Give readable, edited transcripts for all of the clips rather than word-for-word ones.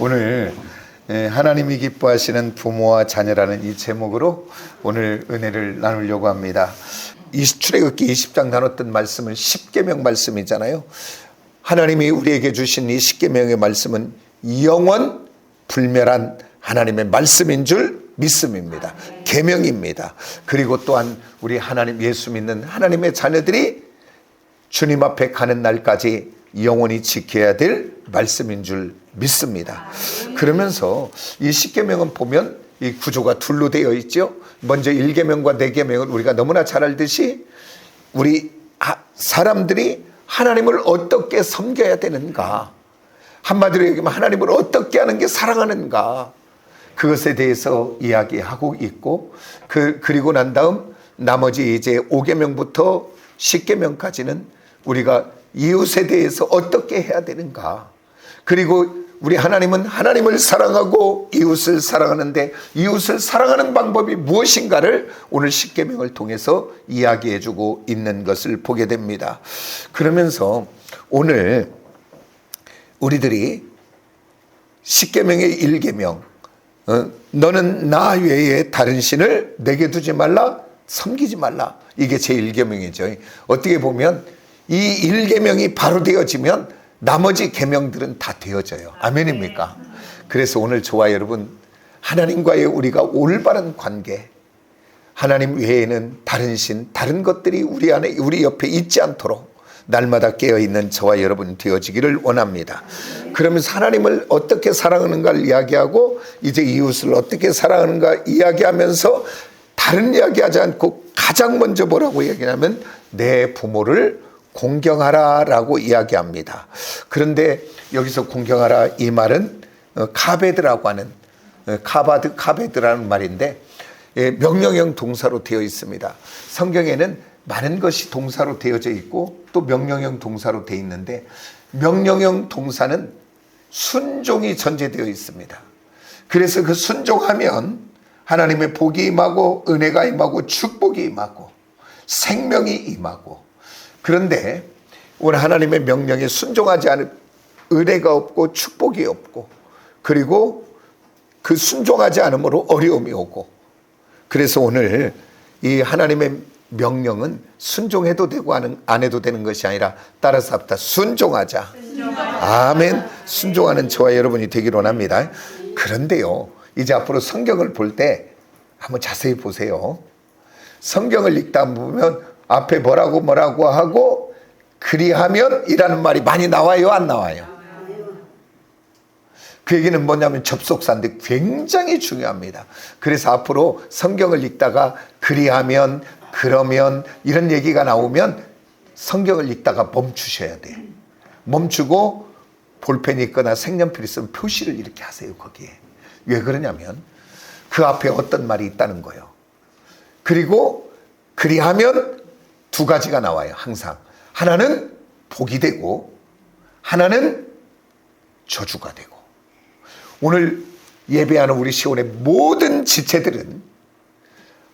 오늘 하나님이 기뻐하시는 부모와 자녀라는 이 제목으로 오늘 은혜를 나누려고 합니다. 출애굽기 20장 나눴던 말씀은 십계명 말씀이잖아요. 하나님이 우리에게 주신 이 십계명의 말씀은 영원 불멸한 하나님의 말씀인 줄 믿음입니다. 계명입니다. 그리고 또한 우리 하나님 예수 믿는 하나님의 자녀들이 주님 앞에 가는 날까지 영원히 지켜야 될 말씀인 줄 믿습니다. 그러면서 이 십계명은 보면 이 구조가 둘로 되어 있죠. 먼저 1계명과 4계명을 우리가 너무나 잘 알듯이 우리 사람들이 하나님을 어떻게 섬겨야 되는가, 한마디로 얘기하면 하나님을 어떻게 하는 게 사랑하는가, 그것에 대해서 이야기하고 있고, 그리고 난 다음 나머지 이제 5계명부터 10계명까지는 우리가 이웃에 대해서 어떻게 해야 되는가, 그리고 우리 하나님은 하나님을 사랑하고 이웃을 사랑하는데 이웃을 사랑하는 방법이 무엇인가를 오늘 십계명을 통해서 이야기해 주고 있는 것을 보게 됩니다. 그러면서 오늘 우리들이 십계명의 1계명, 너는 나 외에 다른 신을 내게 두지 말라, 섬기지 말라, 이게 제 1계명이죠. 어떻게 보면 이 1계명이 바로 되어지면 나머지 계명들은 다 되어져요. 아멘입니까? 그래서 오늘 저와 여러분, 하나님과의 우리가 올바른 관계, 하나님 외에는 다른 신, 다른 것들이 우리 안에, 우리 옆에 있지 않도록 날마다 깨어있는 저와 여러분 되어지기를 원합니다. 그러면서 하나님을 어떻게 사랑하는가를 이야기하고 이제 이웃을 어떻게 사랑하는가 이야기하면서 다른 이야기하지 않고 가장 먼저 뭐라고 얘기하냐면 내 부모를 공경하라 라고 이야기합니다. 그런데 여기서 공경하라 이 말은 카베드라고 하는, 카베드라는 말인데 명령형 동사로 되어 있습니다. 성경에는 많은 것이 동사로 되어져 있고 또 명령형 동사로 되어 있는데 명령형 동사는 순종이 전제되어 있습니다. 그래서 그 순종하면 하나님의 복이 임하고 은혜가 임하고 축복이 임하고 생명이 임하고, 그런데 오늘 하나님의 명령에 순종하지 않은 은혜가 없고 축복이 없고, 그리고 그 순종하지 않음으로 어려움이 오고, 그래서 오늘 이 하나님의 명령은 순종해도 되고 안 해도 되는 것이 아니라 따라서 합다 순종하자. 아멘. 순종하는 저와 여러분이 되기를 원합니다. 그런데요, 이제 앞으로 성경을 볼 때 한번 자세히 보세요. 성경을 읽다 보면 앞에 뭐라고 하고 그리하면 이라는 말이 많이 나와요, 안 나와요? 그 얘기는 뭐냐면 접속사인데 굉장히 중요합니다. 그래서 앞으로 성경을 읽다가 그리하면, 그러면 이런 얘기가 나오면 성경을 읽다가 멈추셔야 돼요. 멈추고 볼펜이 있거나 색연필이 있으면 표시를 이렇게 하세요, 거기에. 왜 그러냐면 그 앞에 어떤 말이 있다는 거예요. 그리고 그리하면 두 가지가 나와요, 항상. 하나는 복이 되고 하나는 저주가 되고. 오늘 예배하는 우리 시온의 모든 지체들은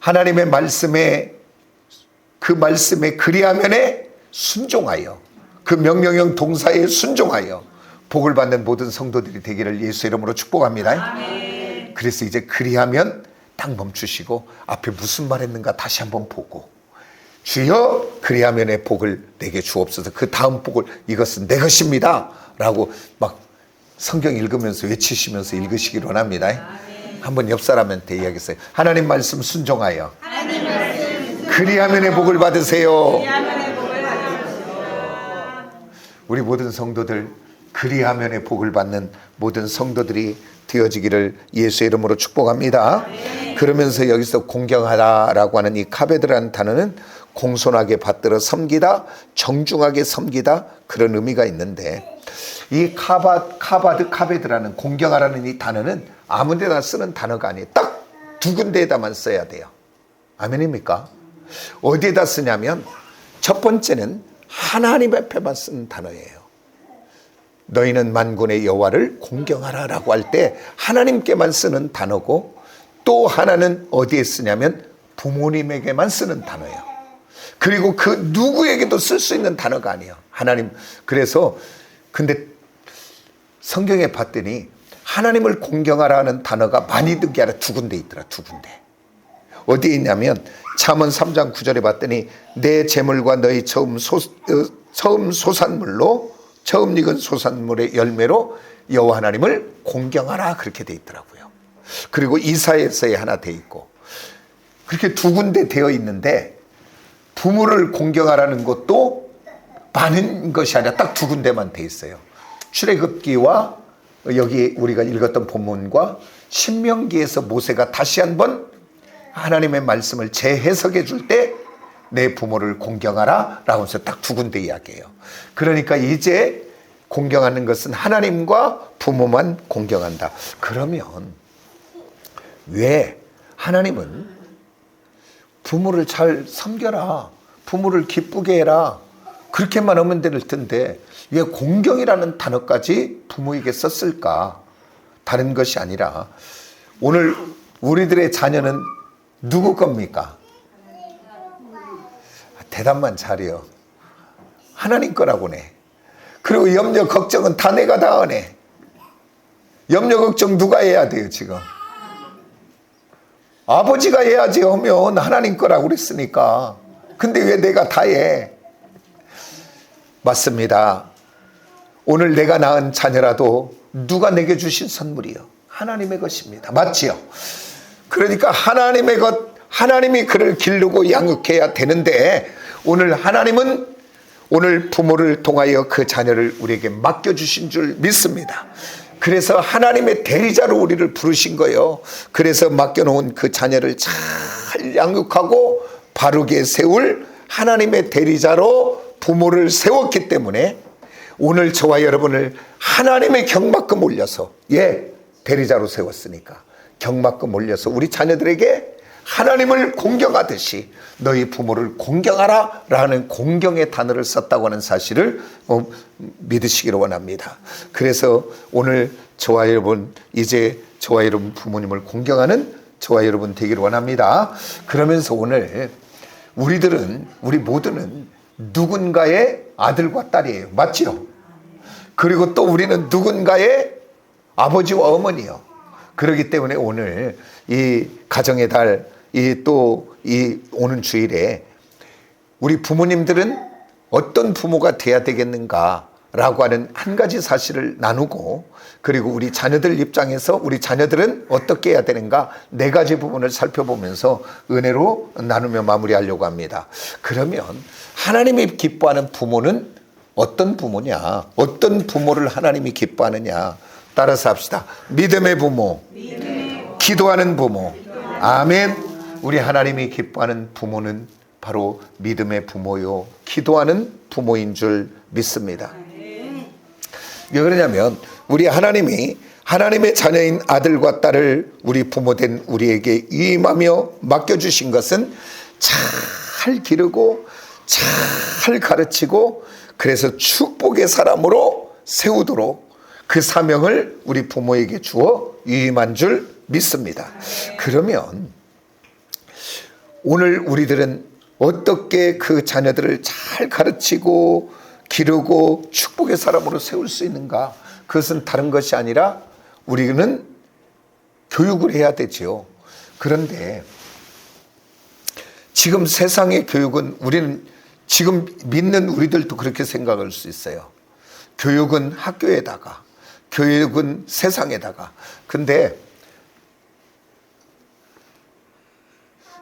하나님의 말씀에, 그 말씀에 그리하면에 순종하여, 그 명령형 동사에 순종하여 복을 받는 모든 성도들이 되기를 예수 이름으로 축복합니다. 아멘. 그래서 이제 그리하면 딱 멈추시고 앞에 무슨 말 했는가 다시 한번 보고, 주여 그리하면의 복을 내게 주옵소서, 그 다음 복을 이것은 내 것입니다 라고 막 성경 읽으면서 외치시면서 읽으시기 원합니다. 아멘. 한번 옆 사람한테 이야기했어요. 하나님 말씀 순종하여 그리하면의 복을 받으세요. 우리 모든 성도들 그리하면의 복을 받는 모든 성도들이 되어지기를 예수의 이름으로 축복합니다. 아멘. 그러면서 여기서 공경하다라고 하는 이 카베드라는 단어는 공손하게 받들어 섬기다, 정중하게 섬기다, 그런 의미가 있는데, 이 카베드라는 공경하라는 이 단어는 아무 데나 쓰는 단어가 아니에요. 딱 두 군데에다만 써야 돼요. 아멘입니까? 어디에다 쓰냐면 첫 번째는 하나님 앞에만 쓰는 단어예요. 너희는 만군의 여호와를 공경하라 라고 할 때 하나님께만 쓰는 단어고, 또 하나는 어디에 쓰냐면 부모님에게만 쓰는 단어예요. 그리고 그 누구에게도 쓸 수 있는 단어가 아니에요, 하나님. 그래서 근데 성경에 봤더니 하나님을 공경하라는 단어가 많이 든 게 아니라 두 군데 있더라. 두 군데. 어디에 있냐면 잠언 3장 9절에 봤더니 내 재물과 너희 처음 소산물로 처음 익은 소산물의 열매로 여호와 하나님을 공경하라 그렇게 돼 있더라고요. 그리고 이사야서에 하나 돼 있고 그렇게 두 군데 되어 있는데 부모를 공경하라는 것도 많은 것이 아니라 딱 두 군데만 돼 있어요. 출애굽기와 여기 우리가 읽었던 본문과 신명기에서 모세가 다시 한번 하나님의 말씀을 재해석해 줄 때 내 부모를 공경하라 라고 해서 딱 두 군데 이야기해요. 그러니까 이제 공경하는 것은 하나님과 부모만 공경한다. 그러면 왜 하나님은 부모를 잘 섬겨라, 부모를 기쁘게 해라 그렇게만 하면 될 텐데 왜 공경이라는 단어까지 부모에게 썼을까? 다른 것이 아니라 오늘 우리들의 자녀는 누구 겁니까? 대답만 잘해요. 하나님 거라고네. 그리고 염려 걱정은 다 내가 다 하네. 염려 걱정 누가 해야 돼요 지금? 아버지가 해야지 하면 하나님 거라고 그랬으니까. 근데 왜 내가 다 해? 맞습니다. 오늘 내가 낳은 자녀라도 누가 내게 주신 선물이요? 하나님의 것입니다. 맞지요? 그러니까 하나님의 것, 하나님이 그를 기르고 양육해야 되는데 오늘 하나님은 오늘 부모를 통하여 그 자녀를 우리에게 맡겨주신 줄 믿습니다. 그래서 하나님의 대리자로 우리를 부르신 거예요. 그래서 맡겨놓은 그 자녀를 잘 양육하고 바르게 세울 하나님의 대리자로 부모를 세웠기 때문에 오늘 저와 여러분을 하나님의 경막금 올려서 대리자로 세웠으니까 경막금 올려서 우리 자녀들에게 하나님을 공경하듯이 너희 부모를 공경하라 라는 공경의 단어를 썼다고 하는 사실을 믿으시기를 원합니다. 그래서 오늘 저와 여러분 이제 저와 여러분 부모님을 공경하는 저와 여러분 되기를 원합니다. 그러면서 오늘 우리 모두는 누군가의 아들과 딸이에요. 맞지요? 그리고 또 우리는 누군가의 아버지와 어머니요. 그렇기 때문에 오늘 이 가정의 달 이 오는 주일에 우리 부모님들은 어떤 부모가 돼야 되겠는가라고 하는 한 가지 사실을 나누고 그리고 우리 자녀들 입장에서 우리 자녀들은 어떻게 해야 되는가 네 가지 부분을 살펴보면서 은혜로 나누며 마무리하려고 합니다. 그러면 하나님이 기뻐하는 부모는 어떤 부모냐? 어떤 부모를 하나님이 기뻐하느냐? 따라서 합시다. 믿음의 부모, 기도하는 부모. 아멘. 우리 하나님이 기뻐하는 부모는 바로 믿음의 부모요, 기도하는 부모인 줄 믿습니다. 왜 그러냐면 우리 하나님이 하나님의 자녀인 아들과 딸을 우리 부모된 우리에게 위임하며 맡겨주신 것은 잘 기르고 잘 가르치고 그래서 축복의 사람으로 세우도록 그 사명을 우리 부모에게 주어 위임한 줄 믿습니다. 그러면 오늘 우리들은 어떻게 그 자녀들을 잘 가르치고 기르고 축복의 사람으로 세울 수 있는가? 그것은 다른 것이 아니라 우리는 교육을 해야 되지요. 그런데 지금 세상의 교육은 우리는 지금 믿는 우리들도 그렇게 생각할 수 있어요. 교육은 학교에다가, 교육은 세상에다가. 근데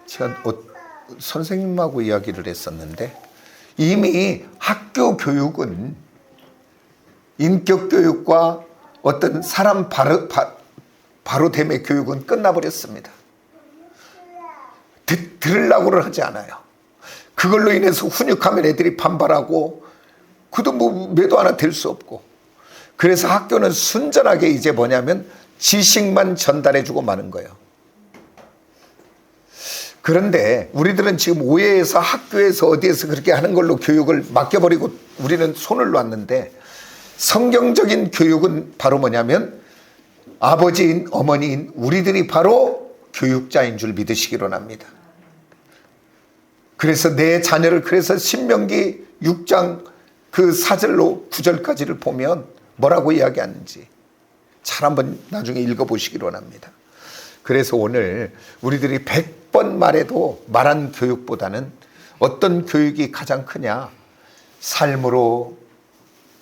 제가 선생님하고 이야기를 했었는데 이미 학교 교육은 인격 교육과 어떤 사람 바로됨의 교육은 끝나버렸습니다. 들으려고는 하지 않아요. 그걸로 인해서 훈육하면 애들이 반발하고 그도 뭐 매도 하나 될 수 없고 그래서 학교는 순전하게 이제 뭐냐면 지식만 전달해주고 마는 거예요. 그런데 우리들은 지금 오해해서 학교에서 어디에서 그렇게 하는 걸로 교육을 맡겨버리고 우리는 손을 놨는데 성경적인 교육은 바로 뭐냐면 아버지인 어머니인 우리들이 바로 교육자인 줄 믿으시기로 합니다. 그래서 내 자녀를 그래서 신명기 6장 그 4절로 9절까지를 보면 뭐라고 이야기하는지 잘 한번 나중에 읽어보시기 원합니다. 그래서 오늘 우리들이 100번 말해도 말한 교육보다는 어떤 교육이 가장 크냐? 삶으로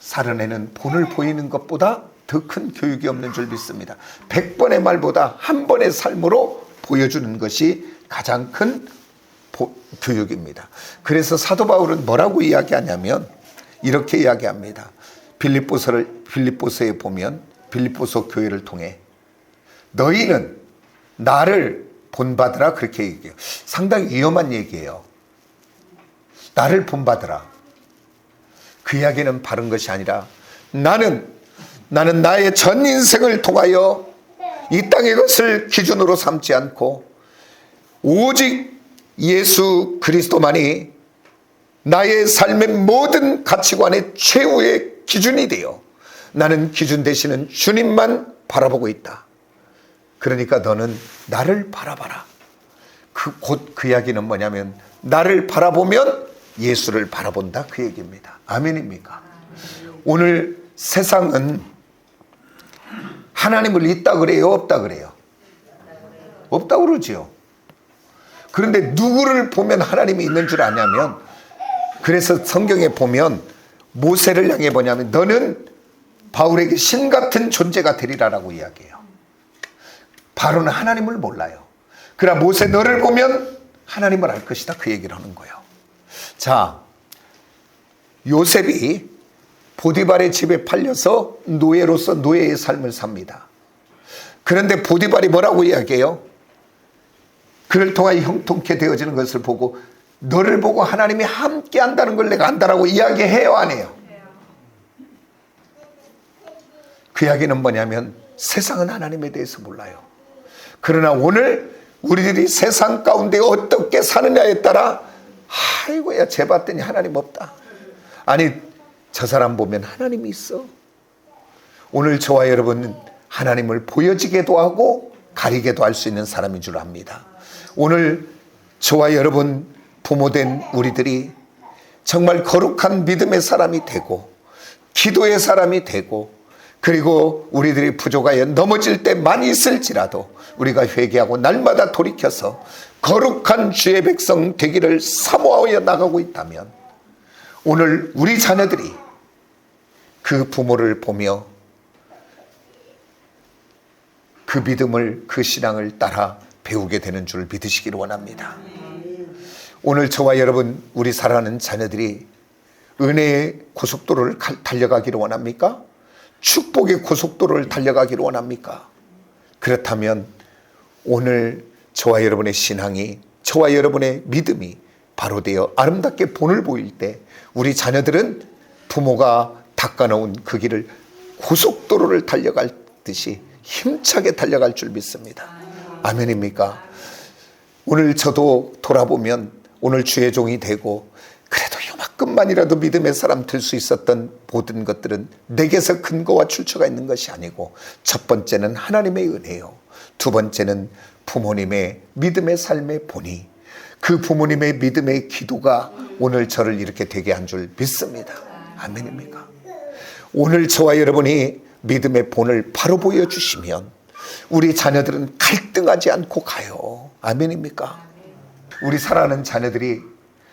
살아내는 본을 보이는 것보다 더 큰 교육이 없는 줄 믿습니다. 100번의 말보다 한 번의 삶으로 보여주는 것이 가장 큰 교육입니다. 그래서 사도 바울은 뭐라고 이야기하냐면 이렇게 이야기합니다. 빌립보서에 보면 빌립보서 교회를 통해 너희는 나를 본받으라 그렇게 얘기해요. 상당히 위험한 얘기예요. 나를 본받으라. 그 이야기는 바른 것이 아니라 나는 나의 전 인생을 통하여 이 땅의 것을 기준으로 삼지 않고 오직 예수 그리스도만이 나의 삶의 모든 가치관의 최후의 기준이 되어 나는 기준 되시는 주님만 바라보고 있다. 그러니까 너는 나를 바라봐라. 곧 그 이야기는 뭐냐면 나를 바라보면 예수를 바라본다 그 얘기입니다. 아멘입니까? 오늘 세상은 하나님을 있다 그래요? 없다 그래요? 없다 그러지요. 그런데 누구를 보면 하나님이 있는 줄 아냐면 그래서 성경에 보면 모세를 향해 뭐냐면 너는 바울에게 신 같은 존재가 되리라라고 이야기해요. 바로는 하나님을 몰라요. 그러나 모세 너를 보면 하나님을 알 것이다 그 얘기를 하는 거예요. 자, 요셉이 보디발의 집에 팔려서 노예로서 노예의 삶을 삽니다. 그런데 보디발이 뭐라고 이야기해요? 그를 통하여 형통케 되어지는 것을 보고 너를 보고 하나님이 함께 한다는 걸 내가 안다라고 이야기해요 안 해요? 그 이야기는 뭐냐면 세상은 하나님에 대해서 몰라요. 그러나 오늘 우리들이 세상 가운데 어떻게 사느냐에 따라 아이고야 쟤 봤더니 하나님 없다. 아니 저 사람 보면 하나님이 있어. 오늘 저와 여러분은 하나님을 보여지게도 하고 가리게도 할 수 있는 사람인 줄 압니다. 오늘 저와 여러분 부모된 우리들이 정말 거룩한 믿음의 사람이 되고 기도의 사람이 되고 그리고 우리들이 부족하여 넘어질 때 많이 있을지라도 우리가 회개하고 날마다 돌이켜서 거룩한 주의 백성 되기를 사모하여 나가고 있다면 오늘 우리 자녀들이 그 부모를 보며 그 믿음을 그 신앙을 따라 배우게 되는 줄 믿으시기를 원합니다. 오늘 저와 여러분 우리 사랑하는 자녀들이 은혜의 고속도로를 달려가기를 원합니까? 축복의 고속도로를 달려가기를 원합니까? 그렇다면 오늘 저와 여러분의 신앙이 저와 여러분의 믿음이 바로 되어 아름답게 본을 보일 때 우리 자녀들은 부모가 닦아놓은 그 길을 고속도로를 달려갈 듯이 힘차게 달려갈 줄 믿습니다. 아멘입니까? 오늘 저도 돌아보면 오늘 주의 종이 되고 그래도 요만큼만이라도 믿음의 사람 될 수 있었던 모든 것들은 내게서 근거와 출처가 있는 것이 아니고 첫 번째는 하나님의 은혜요. 두 번째는 부모님의 믿음의 삶의 본이 그 부모님의 믿음의 기도가 오늘 저를 이렇게 되게 한 줄 믿습니다. 아멘입니까? 오늘 저와 여러분이 믿음의 본을 바로 보여주시면 우리 자녀들은 갈등하지 않고 가요. 아멘입니까? 우리 사랑하는 자녀들이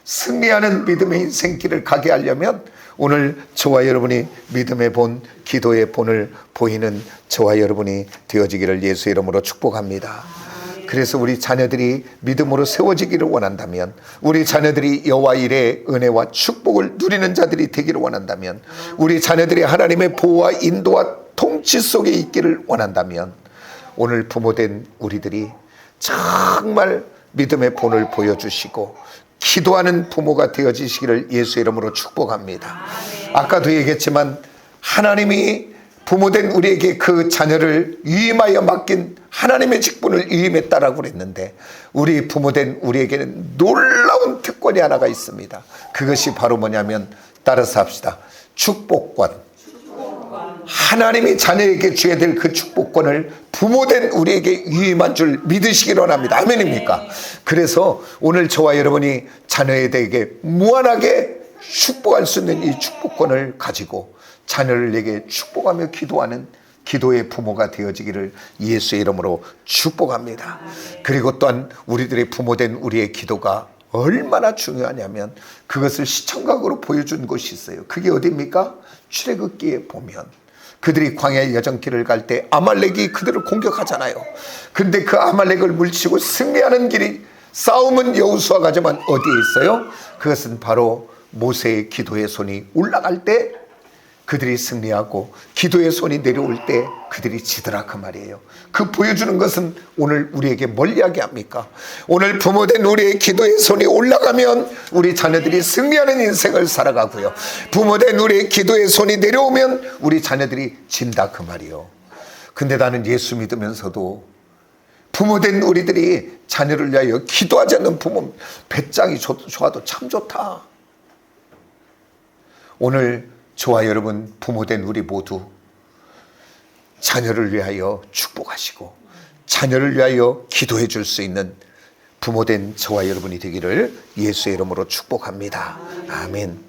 승리하는 믿음의 인생길을 가게 하려면 오늘 저와 여러분이 믿음의 본, 기도의 본을 보이는 저와 여러분이 되어지기를 예수의 이름으로 축복합니다. 그래서 우리 자녀들이 믿음으로 세워지기를 원한다면 우리 자녀들이 여호와 일의 은혜와 축복을 누리는 자들이 되기를 원한다면 우리 자녀들이 하나님의 보호와 인도와 통치 속에 있기를 원한다면 오늘 부모된 우리들이 정말 믿음의 본을 보여주시고 기도하는 부모가 되어지시기를 예수의 이름으로 축복합니다. 아까도 얘기했지만 하나님이 부모된 우리에게 그 자녀를 위임하여 맡긴 하나님의 직분을 위임했다라고 그랬는데 우리 부모된 우리에게는 놀라운 특권이 하나가 있습니다. 그것이 바로 뭐냐면 따라서 합시다. 축복권. 하나님이 자녀에게 줘야 될 그 축복권을 부모된 우리에게 위임한 줄 믿으시기를 원합니다. 아멘입니까? 그래서 오늘 저와 여러분이 자녀에게 무한하게 축복할 수 있는 이 축복권을 가지고 자녀를 내게 축복하며 기도하는 기도의 부모가 되어지기를 예수의 이름으로 축복합니다. 그리고 또한 우리들의 부모된 우리의 기도가 얼마나 중요하냐면 그것을 시청각으로 보여준 곳이 있어요. 그게 어디입니까? 출애굽기에 보면 그들이 광야의 여정길을 갈 때 아말렉이 그들을 공격하잖아요. 그런데 그 아말렉을 물리치고 승리하는 길이 싸움은 여호수아가 하지만 어디에 있어요? 그것은 바로 모세의 기도의 손이 올라갈 때 그들이 승리하고 기도의 손이 내려올 때 그들이 지더라 그 말이에요. 그 보여주는 것은 오늘 우리에게 뭘 이야기합니까? 오늘 부모된 우리의 기도의 손이 올라가면 우리 자녀들이 승리하는 인생을 살아가고요, 부모된 우리의 기도의 손이 내려오면 우리 자녀들이 진다 그 말이에요. 근데 나는 예수 믿으면서도 부모된 우리들이 자녀를 위하여 기도하지 않는 부모 배짱이 좋아도 참 좋다. 오늘 저와 여러분 부모된 우리 모두 자녀를 위하여 축복하시고 자녀를 위하여 기도해 줄 수 있는 부모된 저와 여러분이 되기를 예수의 이름으로 축복합니다. 아멘.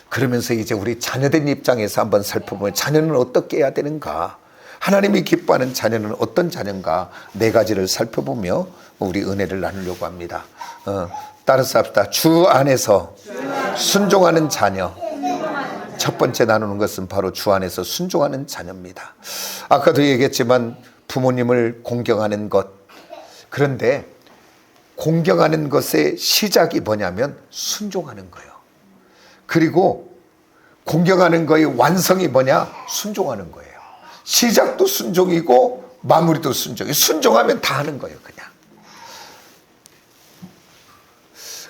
그러면서 이제 우리 자녀된 입장에서 한번 살펴보면 자녀는 어떻게 해야 되는가, 하나님이 기뻐하는 자녀는 어떤 자녀인가, 네 가지를 살펴보며 우리 은혜를 나누려고 합니다. 따라서 합시다. 주 안에서 순종하는 자녀. 첫 번째 나누는 것은 바로 주 안에서 순종하는 자녀입니다. 아까도 얘기했지만 부모님을 공경하는 것, 그런데 공경하는 것의 시작이 뭐냐면 순종하는 거예요. 그리고 공경하는 거의 완성이 뭐냐? 순종하는 거예요. 시작도 순종이고 마무리도 순종이에요. 순종하면 다 하는 거예요, 그냥.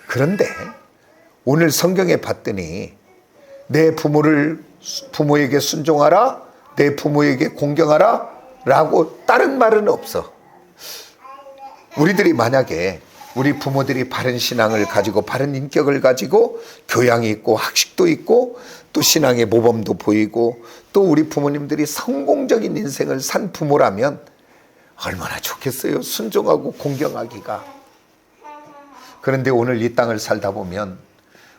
그런데 오늘 성경에 봤더니 내 부모에게 순종하라, 내 부모에게 공경하라 라고 다른 말은 없어. 우리들이 만약에 우리 부모들이 바른 신앙을 가지고 바른 인격을 가지고 교양이 있고 학식도 있고 또 신앙의 모범도 보이고 또 우리 부모님들이 성공적인 인생을 산 부모라면 얼마나 좋겠어요, 순종하고 공경하기가. 그런데 오늘 이 땅을 살다 보면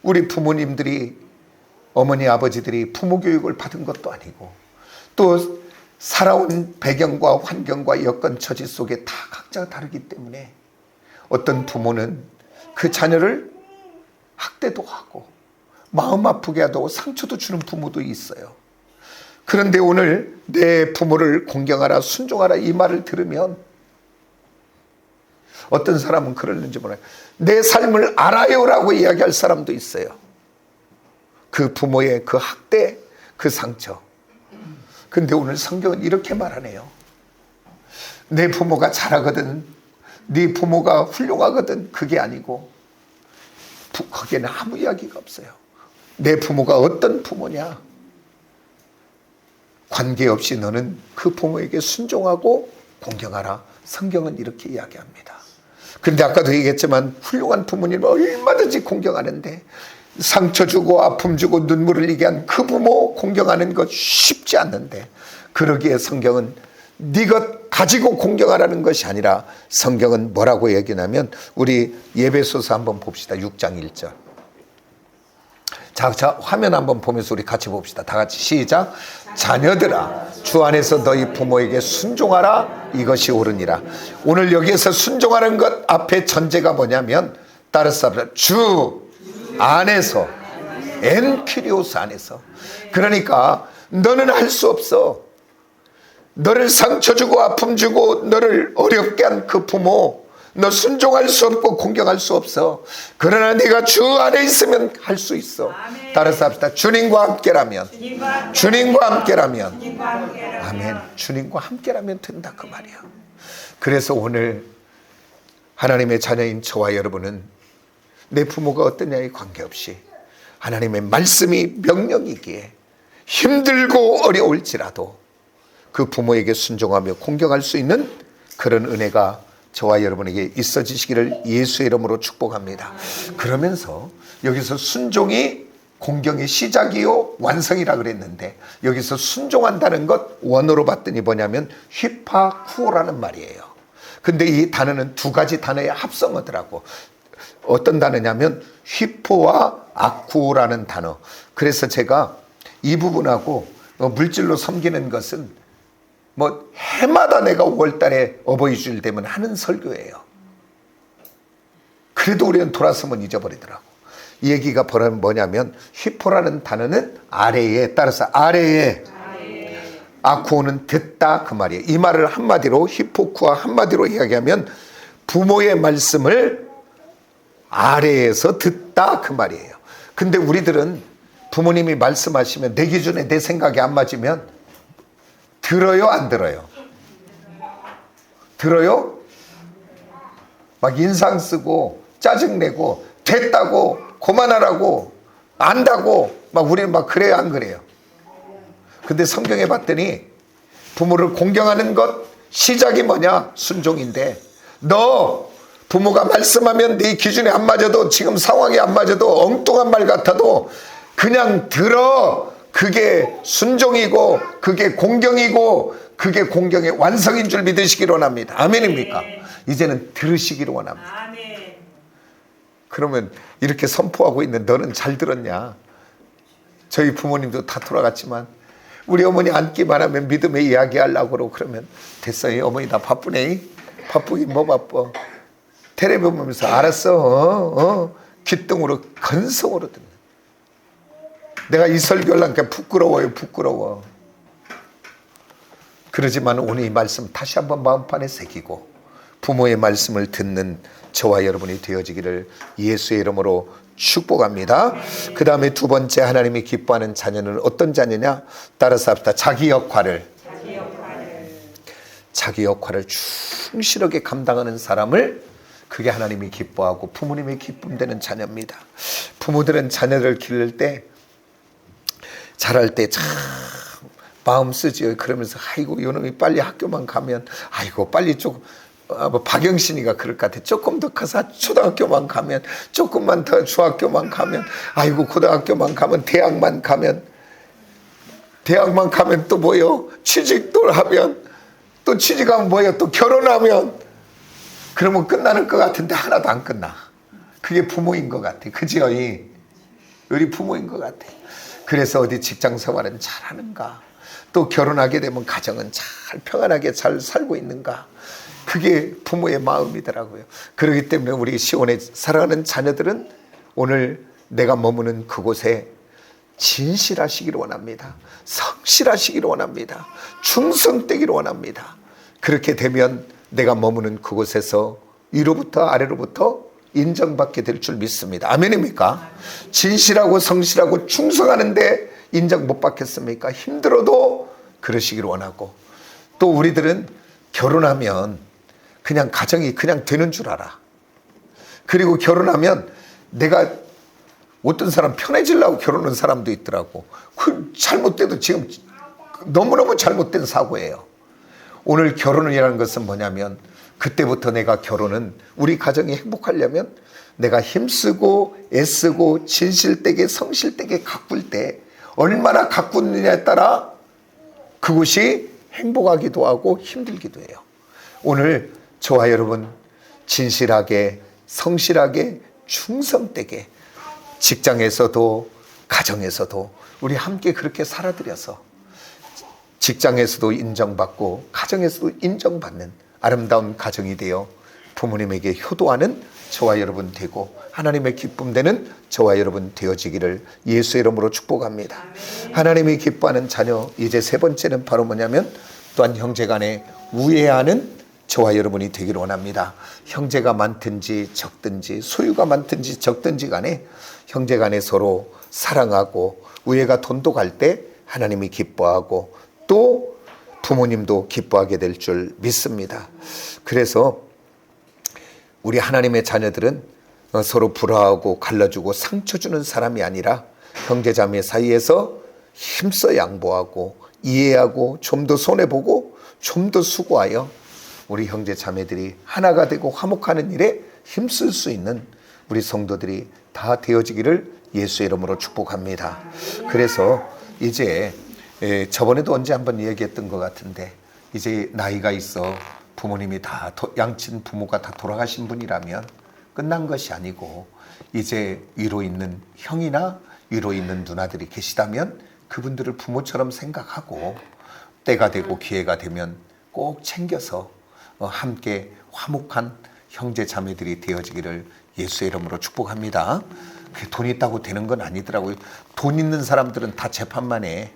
우리 부모님들이, 어머니 아버지들이 부모 교육을 받은 것도 아니고 또 살아온 배경과 환경과 여건 처지 속에 다 각자가 다르기 때문에 어떤 부모는 그 자녀를 학대도 하고 마음 아프게 하고 상처도 주는 부모도 있어요. 그런데 오늘 내 부모를 공경하라, 순종하라 이 말을 들으면 어떤 사람은 그러는지 몰라요. 내 삶을 알아요라고 이야기할 사람도 있어요. 그 부모의 그 학대, 그 상처. 근데 오늘 성경은 이렇게 말하네요. 내 부모가 잘하거든, 네 부모가 훌륭하거든, 그게 아니고 거기에는 아무 이야기가 없어요. 내 부모가 어떤 부모냐, 관계없이 너는 그 부모에게 순종하고 공경하라. 성경은 이렇게 이야기합니다. 그런데 아까도 얘기했지만 훌륭한 부모님은 얼마든지 공경하는데 상처 주고 아픔 주고 눈물을 흘리게 한 그 부모 공경하는 것 쉽지 않는데, 그러기에 성경은 네 것 가지고 공경하라는 것이 아니라 성경은 뭐라고 얘기하냐면 우리 예배소서 한번 봅시다. 6장 1절. 자, 화면 한번 보면서 우리 같이 봅시다. 다 같이 시작. 자녀들아, 주 안에서 너희 부모에게 순종하라. 이것이 옳으니라. 오늘 여기에서 순종하는 것 앞에 전제가 뭐냐면 따라서 주 안에서, 엔키리오스 안에서. 그러니까 너는 할 수 없어. 너를 상처 주고 아픔 주고 너를 어렵게 한 그 부모, 너 순종할 수 없고 공경할 수 없어. 그러나 네가 주 안에 있으면 할 수 있어. 따라서 합시다. 주님과 함께라면, 주님과 함께라면, 아멘. 주님과 함께라면 된다 그 말이야. 그래서 오늘 하나님의 자녀인 저와 여러분은 내 부모가 어떠냐에 관계없이 하나님의 말씀이 명령이기에 힘들고 어려울지라도 그 부모에게 순종하며 공경할 수 있는 그런 은혜가 저와 여러분에게 있어지시기를 예수의 이름으로 축복합니다. 그러면서 여기서 순종이 공경의 시작이요 완성이라 그랬는데 여기서 순종한다는 것 원어로 봤더니 뭐냐면 휘파쿠오라는 말이에요. 근데 이 단어는 두 가지 단어의 합성어더라고. 어떤 단어냐면 휘포와 아쿠오라는 단어. 그래서 제가 이 부분하고 물질로 섬기는 것은 뭐 해마다 내가 5월달에 어버이 주일 되면 하는 설교예요. 그래도 우리는 돌아서면 잊어버리더라고. 이 얘기가 뭐냐면 히포라는 단어는 아래에, 따라서 아래에, 아쿠오는 듣다 그 말이에요. 이 말을 한마디로, 히포쿠와 한마디로 이야기하면 부모의 말씀을 아래에서 듣다 그 말이에요. 근데 우리들은 부모님이 말씀하시면 내 기준에 내 생각이 안 맞으면 들어요, 안 들어요? 들어요? 막 인상 쓰고 짜증내고 됐다고 그만하라고 안다고 막 우리는 막 그래요, 안 그래요? 근데 성경에 봤더니 부모를 공경하는 것 시작이 뭐냐? 순종인데, 너 부모가 말씀하면 네 기준에 안 맞아도, 지금 상황이 안 맞아도, 엉뚱한 말 같아도 그냥 들어. 그게 순종이고 그게 공경이고 그게 공경의 완성인 줄 믿으시기를 원합니다. 아멘입니까? 이제는 들으시기를 원합니다. 그러면 이렇게 선포하고 있는 너는 잘 들었냐? 저희 부모님도 다 돌아갔지만 우리 어머니 앉기만 하면 믿음의 이야기 하려고 그러고, 그러면 됐어요 어머니 나 바쁘네. 바쁘긴 뭐 바빠. 텔레비 보면서 알았어. 귓등으로 건성으로 듣는. 내가 이 설교하려니까 부끄러워요. 부끄러워. 그러지만 오늘 이 말씀 다시 한번 마음판에 새기고 부모의 말씀을 듣는 저와 여러분이 되어지기를 예수의 이름으로 축복합니다. 그 다음에 두 번째, 하나님이 기뻐하는 자녀는 어떤 자녀냐? 따라서 합시다. 자기 역할을 충실하게 감당하는 사람을, 그게 하나님이 기뻐하고 부모님의 기쁨되는 자녀입니다. 부모들은 자녀를 기를 때, 자랄 때 참 마음 쓰지요. 그러면서 아이고 요놈이 빨리 학교만 가면, 아이고 빨리 조금, 뭐 박영신이가 그럴 것 같아. 조금 더 커서 초등학교만 가면, 조금만 더 중학교만 가면, 아이고 고등학교만 가면, 대학만 가면 또 뭐요? 취직도 하면, 또 취직하면 뭐요? 또 결혼하면, 그러면 끝나는 것 같은데 하나도 안 끝나. 그게 부모인 것 같아. 그지요? 우리 부모인 것 같아. 그래서 어디 직장 생활은 잘하는가? 또 결혼하게 되면 가정은 잘 평안하게 잘 살고 있는가? 그게 부모의 마음이더라고요. 그렇기 때문에 우리 시온에 살아가는 자녀들은 오늘 내가 머무는 그곳에 진실하시기를 원합니다. 성실하시기를 원합니다. 충성되기를 원합니다. 그렇게 되면 내가 머무는 그곳에서 위로부터 아래로부터 인정받게 될 줄 믿습니다. 아멘입니까? 진실하고 성실하고 충성하는데 인정 못 받겠습니까? 힘들어도 그러시기를 원하고, 또 우리들은 결혼하면 그냥 가정이 그냥 되는 줄 알아. 그리고 결혼하면 내가, 어떤 사람 편해지려고 결혼한 사람도 있더라고. 그 잘못돼도 지금 너무너무 잘못된 사고예요. 오늘 결혼이라는 것은 뭐냐면, 그때부터 내가 결혼은 우리 가정이 행복하려면 내가 힘쓰고 애쓰고 진실되게 성실되게 가꿀 때 얼마나 가꾸느냐에 따라 그것이 행복하기도 하고 힘들기도 해요. 오늘 저와 여러분 진실하게 성실하게 충성되게 직장에서도 가정에서도 우리 함께 그렇게 살아드려서 직장에서도 인정받고 가정에서도 인정받는 아름다운 가정이 되어 부모님에게 효도하는 저와 여러분 되고 하나님의 기쁨 되는 저와 여러분 되어지기를 예수의 이름으로 축복합니다. 하나님이 기뻐하는 자녀, 이제 세 번째는 바로 뭐냐면 또한 형제간에 우애하는 저와 여러분이 되기를 원합니다. 형제가 많든지 적든지 소유가 많든지 적든지 간에 형제간에 서로 사랑하고 우애가 돈독할 때 하나님이 기뻐하고 또 부모님도 기뻐하게 될 줄 믿습니다. 그래서 우리 하나님의 자녀들은 서로 불화하고 갈라주고 상처 주는 사람이 아니라 형제자매 사이에서 힘써 양보하고 이해하고 좀 더 손해보고 좀 더 수고하여 우리 형제자매들이 하나가 되고 화목하는 일에 힘쓸 수 있는 우리 성도들이 다 되어지기를 예수의 이름으로 축복합니다. 그래서 이제 저번에도 언제 한번 얘기했던 것 같은데, 이제 나이가 있어 부모님이 다 양친 부모가 다 돌아가신 분이라면 끝난 것이 아니고 이제 위로 있는 형이나 위로 있는 누나들이 계시다면 그분들을 부모처럼 생각하고 때가 되고 기회가 되면 꼭 챙겨서 함께 화목한 형제 자매들이 되어지기를 예수의 이름으로 축복합니다. 그게 돈 있다고 되는 건 아니더라고요. 돈 있는 사람들은 다 재판만 해.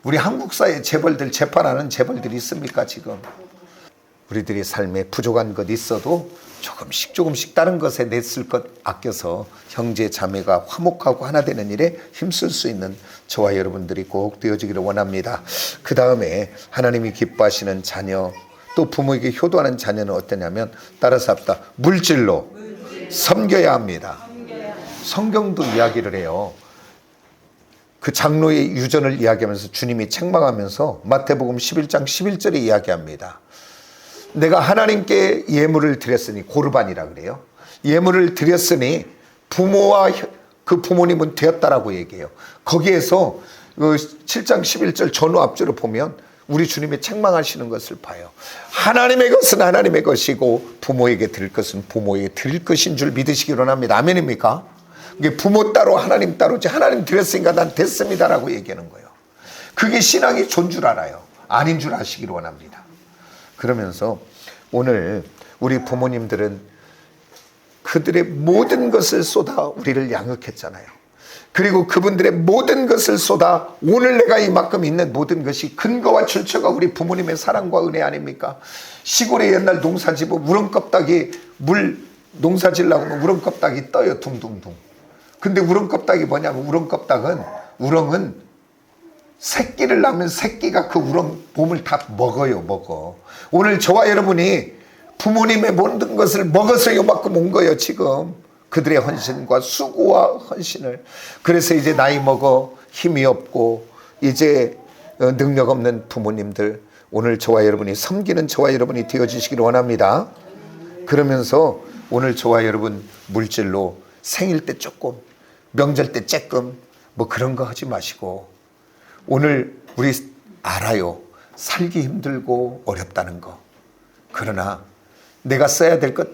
우리 한국 사회 재벌들 재판하는 재벌들이 있습니까 지금? 우리들의 삶에 부족한 것 있어도 조금씩 다른 것에 냈을 것 아껴서 형제 자매가 화목하고 하나 되는 일에 힘쓸 수 있는 저와 여러분들이 꼭 되어지기를 원합니다. 그 다음에 하나님이 기뻐하시는 자녀, 또 부모에게 효도하는 자녀는 어떠냐면 따라서 합시다. 물질로 섬겨야 합니다. 성경도 이야기를 해요. 그 장로의 유전을 이야기하면서 주님이 책망하면서 마태복음 11장 11절에 이야기합니다. 내가 하나님께 예물을 드렸으니, 고르반이라 그래요. 예물을 드렸으니 부모와 그 부모님은 되었다라고 얘기해요. 거기에서 그 7장 11절 전후 앞줄을 보면 우리 주님이 책망하시는 것을 봐요. 하나님의 것은 하나님의 것이고 부모에게 드릴 것은 부모에게 드릴 것인 줄 믿으시기 원합니다. 아멘입니까? 이게 부모 따로 하나님 따로지, 하나님 드렸으니까 난 됐습니다라고 얘기하는 거예요. 그게 신앙이 좋은 줄 알아요. 아닌 줄 아시기를 원합니다. 그러면서 오늘 우리 부모님들은 그들의 모든 것을 쏟아 우리를 양육했잖아요. 그리고 그분들의 모든 것을 쏟아 오늘 내가 이만큼 있는 모든 것이 근거와 출처가 우리 부모님의 사랑과 은혜 아닙니까? 시골에 옛날 농사지면 우렁껍데기 물 농사지려고 하면 우렁껍데기 떠요, 둥둥둥. 근데 우렁껍데기 뭐냐면 우렁은 새끼를 낳으면 새끼가 그 우렁 몸을 다 먹어. 오늘 저와 여러분이 부모님의 모든 것을 먹어서 요만큼 온 거예요, 지금. 그들의 헌신과 수고와 헌신을. 그래서 이제 나이 먹어 힘이 없고 이제 능력 없는 부모님들, 오늘 저와 여러분이 섬기는 저와 여러분이 되어주시기를 원합니다. 그러면서 오늘 저와 여러분 물질로 생일 때 조금, 명절 때 조금 뭐 그런 거 하지 마시고, 오늘 우리 알아요. 살기 힘들고 어렵다는 거. 그러나 내가 써야 될 것,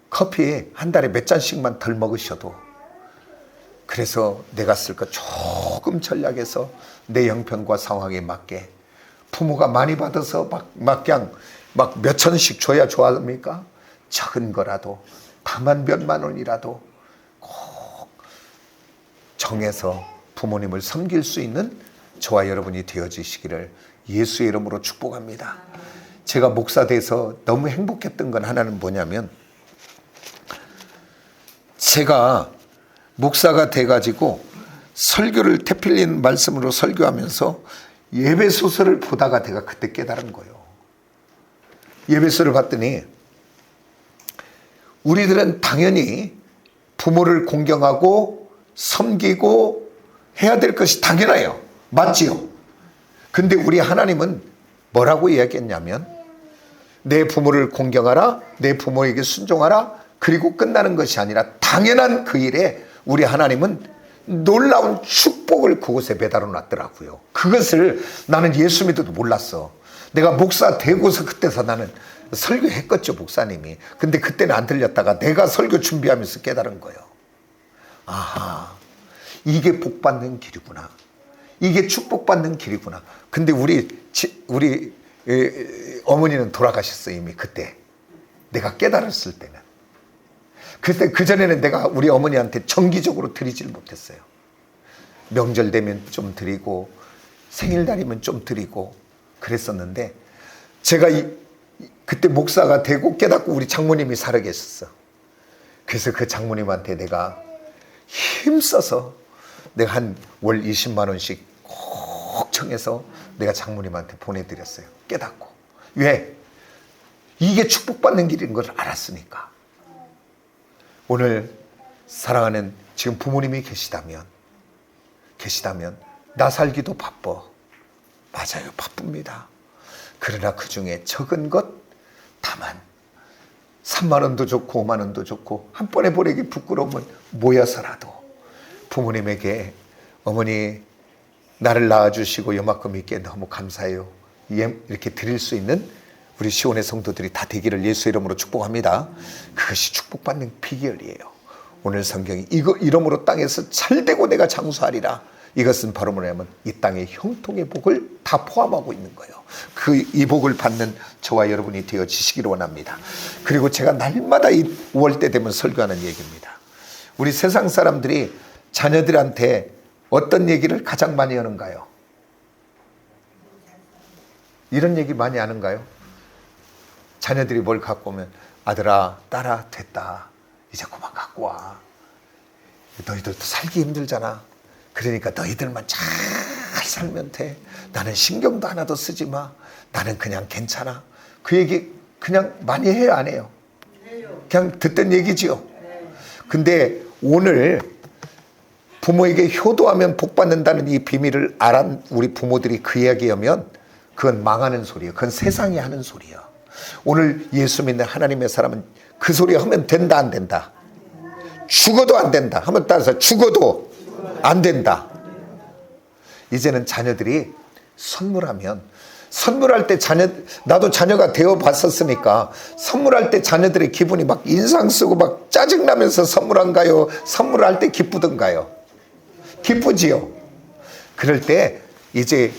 커피 한 달에 몇 잔씩만 덜 먹으셔도, 그래서 내가 쓸 것 조금 전략해서 내 형편과 상황에 맞게, 부모가 많이 받아서 그냥 몇 천씩 줘야 좋아합니까? 적은 거라도, 다만 몇만 원이라도 꼭 정해서 부모님을 섬길 수 있는 저와 여러분이 되어지시기를 예수의 이름으로 축복합니다. 제가 목사 돼서 너무 행복했던 건 하나는 뭐냐면, 제가 목사가 돼가지고 설교를 태필린 말씀으로 설교하면서 예배소설을 보다가 내가 그때 깨달은 거예요. 예배소를 봤더니 우리들은 당연히 부모를 공경하고 섬기고 해야 될 것이 당연해요. 맞지요? 근데 우리 하나님은 뭐라고 이야기했냐면, 내 부모를 공경하라, 내 부모에게 순종하라, 그리고 끝나는 것이 아니라 당연한 그 일에 우리 하나님은 놀라운 축복을 그곳에 매달아 놨더라고요. 그것을 나는 예수 믿어도 몰랐어. 내가 목사 되고서 그때서 나는 설교했겠죠, 목사님이. 근데 그때는 안 들렸다가 내가 설교 준비하면서 깨달은 거예요. 아하, 이게 복받는 길이구나. 이게 축복받는 길이구나. 근데 우리 어머니는 돌아가셨어요, 이미 그때. 내가 깨달았을 때는. 그때 그전에는 내가 우리 어머니한테 정기적으로 드리질 못했어요. 명절 되면 좀 드리고 생일날이면 좀 드리고 그랬었는데, 제가 그때 목사가 되고 깨닫고 우리 장모님이 살아계셨어. 그래서 그 장모님한테 내가 힘써서 내가 한 월 20만 원씩 꼭 정해서 내가 장모님한테 보내드렸어요. 깨닫고. 왜? 이게 축복받는 길인 걸 알았으니까. 오늘 사랑하는 지금 부모님이 계시다면 나 살기도 바빠. 맞아요, 바쁩니다. 그러나 그 중에 적은 것, 다만 3만 원도 좋고 5만 원도 좋고 한 번에 보내기 부끄러우면 모여서라도 부모님에게, 어머니 나를 낳아주시고 요만큼 있게 너무 감사해요, 이렇게 드릴 수 있는 우리 시온의 성도들이 다 되기를 예수 이름으로 축복합니다. 그것이 축복받는 비결이에요. 오늘 성경이 이러므로 땅에서 잘되고 내가 장수하리라, 이것은 바로 뭐냐면 이 땅의 형통의 복을 다 포함하고 있는 거예요. 이 복을 받는 저와 여러분이 되어지시기를 원합니다. 그리고 제가 날마다 이 5월 때 되면 설교하는 얘기입니다. 우리 세상 사람들이 자녀들한테 어떤 얘기를 가장 많이 하는가요? 이런 얘기 많이 하는가요? 자녀들이 뭘 갖고 오면 아들아, 딸아, 됐다. 이제 그만 갖고 와. 너희들도 살기 힘들잖아. 그러니까 너희들만 잘 살면 돼. 나는 신경도 하나도 쓰지 마. 나는 그냥 괜찮아. 그 얘기 그냥 많이 해요, 안 해요? 그냥 듣던 얘기지요. 근데 오늘 부모에게 효도하면 복 받는다는 이 비밀을 알아 우리 부모들이 그 이야기하면 그건 망하는 소리예요. 그건 세상이 하는 소리예요. 오늘 예수 믿는 하나님의 사람은 그 소리 하면 된다, 안 된다? 죽어도 안 된다. 한번 따라서 죽어도 안 된다. 이제는 자녀들이 선물할 때 나도 자녀가 되어 봤었으니까 선물할 때 자녀들의 기분이 막 인상 쓰고 막 짜증나면서 선물한가요? 선물할 때 기쁘던가요? 기쁘지요. 그럴 때 이제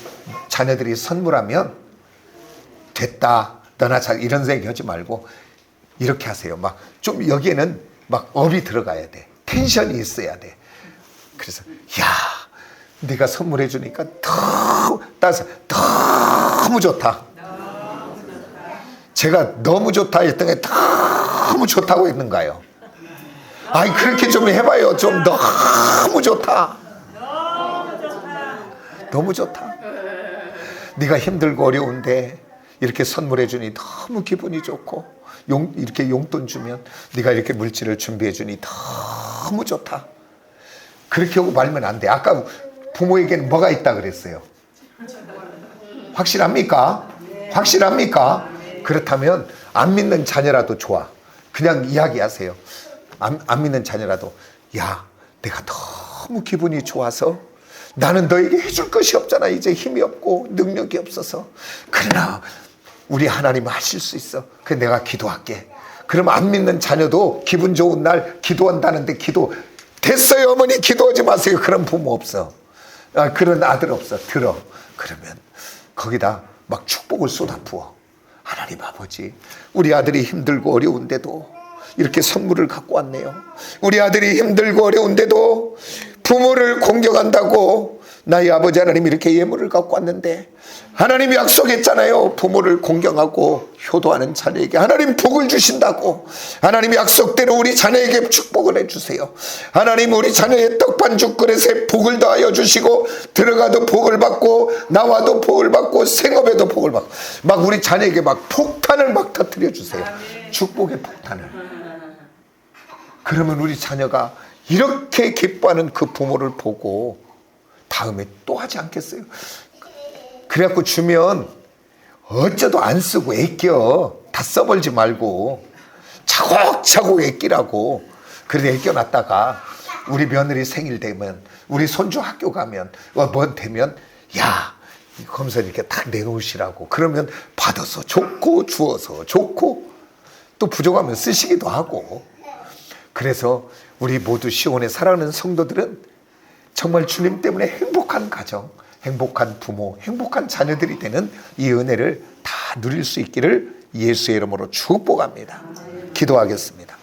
자녀들이 선물하면 됐다. 너나 잘 이런 얘기 하지 말고 이렇게 하세요. 막 좀 여기에는 막 업이 들어가야 돼. 텐션이 있어야 돼. 그래서 야, 네가 선물해 주니까 너무 좋다. 제가 너무 좋다 했던 게 너무 좋다고 했는가요? 아이 그렇게 좀 해봐요. 좀 너무 좋다. 너무 좋다. 네가 힘들고 어려운데 이렇게 선물해 주니 너무 기분이 좋고 이렇게 용돈 주면 네가 이렇게 물질을 준비해 주니 너무 좋다. 그렇게 하고 말면 안 돼. 아까 부모에게는 뭐가 있다 그랬어요? 확실합니까? 확실합니까? 그렇다면 안 믿는 자녀라도 좋아. 그냥 이야기하세요. 안 믿는 자녀라도 야, 내가 너무 기분이 좋아서 나는 너에게 해줄 것이 없잖아. 이제 힘이 없고 능력이 없어서. 그러나 우리 하나님은 하실 수 있어. 그래서 내가 기도할게. 그럼 안 믿는 자녀도 기분 좋은 날 기도한다는데 됐어요 어머니 기도하지 마세요. 그런 부모 없어. 그런 아들 없어. 들어. 그러면 거기다 막 축복을 쏟아부어. 하나님 아버지, 우리 아들이 힘들고 어려운데도 이렇게 선물을 갖고 왔네요. 우리 아들이 힘들고 어려운데도 부모를 공경한다고 나의 아버지 하나님 이렇게 예물을 갖고 왔는데 하나님이 약속했잖아요. 부모를 공경하고 효도하는 자녀에게 하나님 복을 주신다고. 하나님이 약속대로 우리 자녀에게 축복을 해주세요. 하나님 우리 자녀의 떡반죽 그릇에 복을 더하여 주시고 들어가도 복을 받고 나와도 복을 받고 생업에도 복을 받고 막 우리 자녀에게 막 폭탄을 막 터뜨려 주세요. 축복의 폭탄을. 그러면 우리 자녀가 이렇게 기뻐하는 그 부모를 보고 다음에 또 하지 않겠어요? 그래갖고 주면 어쩌도 안 쓰고 애껴. 다 써버리지 말고 차곡차곡 애끼라고. 그래서 애껴놨다가 우리 며느리 생일 되면 우리 손주 학교 가면 뭐 되면 야 검사 이렇게 딱 내놓으시라고. 그러면 받아서 좋고 주어서 좋고 또 부족하면 쓰시기도 하고. 그래서 우리 모두 시온에 사랑하는 성도들은 정말 주님 때문에 행복한 가정, 행복한 부모, 행복한 자녀들이 되는 이 은혜를 다 누릴 수 있기를 예수의 이름으로 축복합니다. 기도하겠습니다.